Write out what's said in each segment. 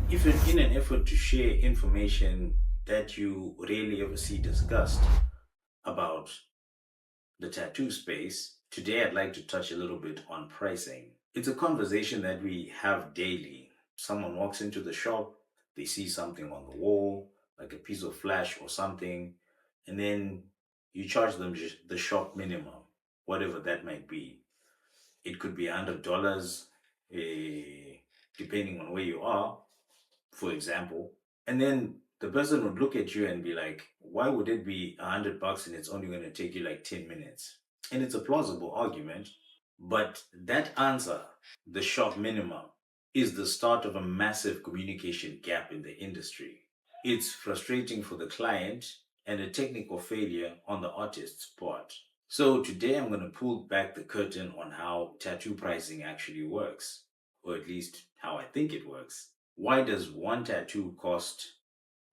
If in an effort to share information that you rarely ever see discussed about the tattoo space, today I'd like to touch a little bit on pricing. It's a conversation that we have daily. Someone walks into the shop, they see something on the wall, like a piece of flash or something, and then you charge them the shop minimum, whatever that might be. It could be $100, depending on where you are, for example. And then the person would look at you and be like, why would it be $100 and it's only going to take you like 10 minutes? And it's a plausible argument, but that answer, the shop minimum, is the start of a massive communication gap in the industry. It's frustrating for the client and a technical failure on the artist's part. So today I'm going to pull back the curtain on how tattoo pricing actually works, or at least how I think it works. Why does one tattoo cost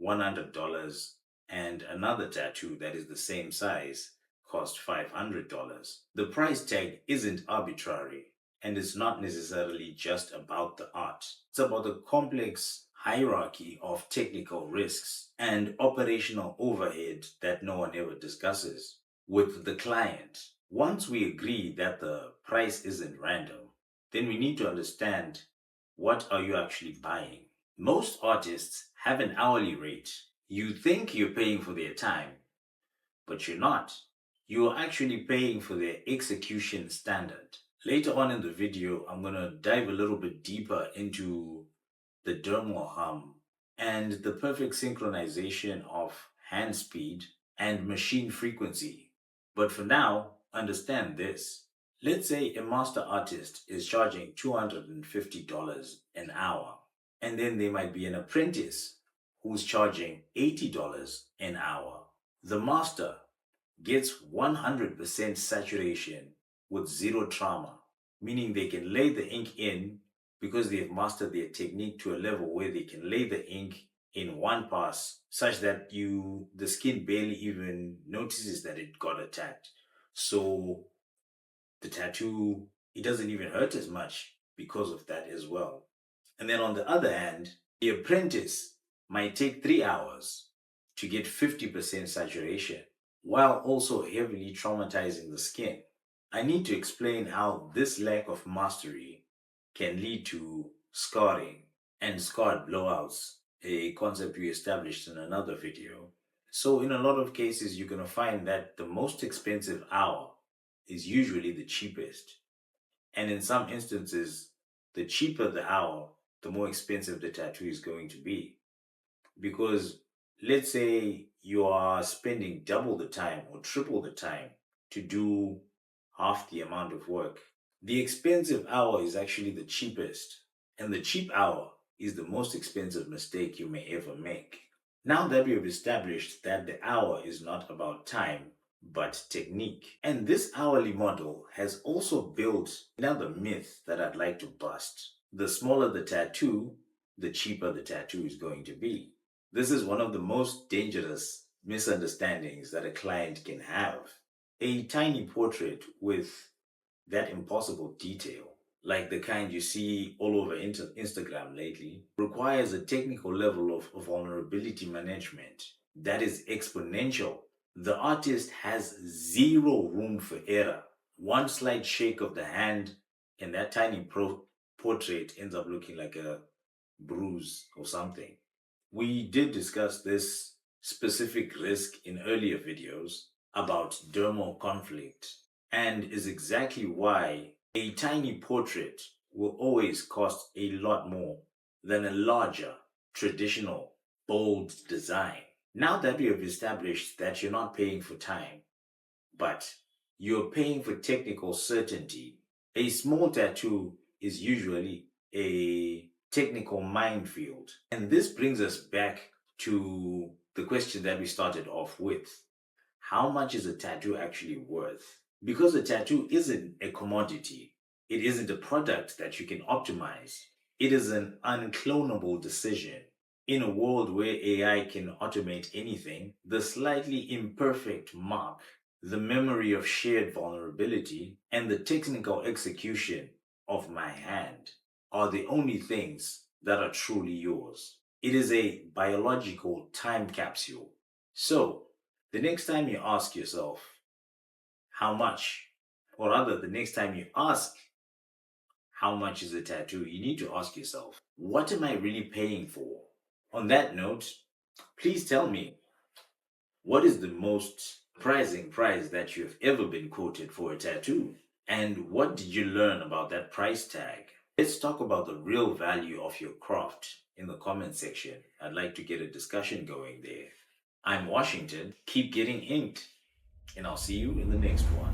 $100 and another tattoo that is the same size cost $500? The price tag isn't arbitrary, and it's not necessarily just about the art. It's about the complex hierarchy of technical risks and operational overhead that no one ever discusses with the client. Once we agree that the price isn't random, then we need to understand, what are you actually buying? Most artists have an hourly rate. You think you're paying for their time, but you're not. You're actually paying for their execution standard. Later on in the video, I'm going to dive a little bit deeper into the dermal hum and the perfect synchronization of hand speed and machine frequency. But for now, understand this. Let's say a master artist is charging $250 an hour, and then there might be an apprentice who's charging $80 an hour. The master gets 100% saturation with zero trauma, meaning they can lay the ink in because they've mastered their technique to a level where they can lay the ink in one pass such that the skin barely even notices that it got attacked. So the tattoo, it doesn't even hurt as much because of that as well. And then on the other hand, the apprentice might take 3 hours to get 50% saturation while also heavily traumatizing the skin. I need to explain how this lack of mastery can lead to scarring and scarred blowouts, a concept we established in another video. So, in a lot of cases, you're going to find that the most expensive hour is usually the cheapest. And in some instances, the cheaper the hour, the more expensive the tattoo is going to be. Because let's say you are spending double the time or triple the time to do half the amount of work. The expensive hour is actually the cheapest, and the cheap hour is the most expensive mistake you may ever make. Now that we have established that the hour is not about time, but technique, and this hourly model has also built another myth that I'd like to bust. The smaller the tattoo, the cheaper the tattoo is going to be. This is one of the most dangerous misunderstandings that a client can have. A tiny portrait with that impossible detail, like the kind you see all over Instagram lately, requires a technical level of vulnerability management that is exponential. The artist has zero room for error. One slight shake of the hand, and that tiny portrait ends up looking like a bruise or something. We did discuss this specific risk in earlier videos about dermal conflict, and is exactly why a tiny portrait will always cost a lot more than a larger, traditional, bold design. Now that we have established that you're not paying for time, but you're paying for technical certainty, a small tattoo is usually a technical minefield. And this brings us back to the question that we started off with. How much is a tattoo actually worth? Because a tattoo isn't a commodity, it isn't a product that you can optimize. It is an unclonable decision. In a world where AI can automate anything, the slightly imperfect mark, the memory of shared vulnerability, and the technical execution of my hand are the only things that are truly yours. It is a biological time capsule. So, the next time you ask yourself, how much? Or rather, the next time you ask, how much is a tattoo? You need to ask yourself, what am I really paying for? On that note, please tell me, what is the most surprising price that you've ever been quoted for a tattoo? And what did you learn about that price tag? Let's talk about the real value of your craft in the comment section. I'd like to get a discussion going there. I'm Washington. Keep getting inked, and I'll see you in the next one.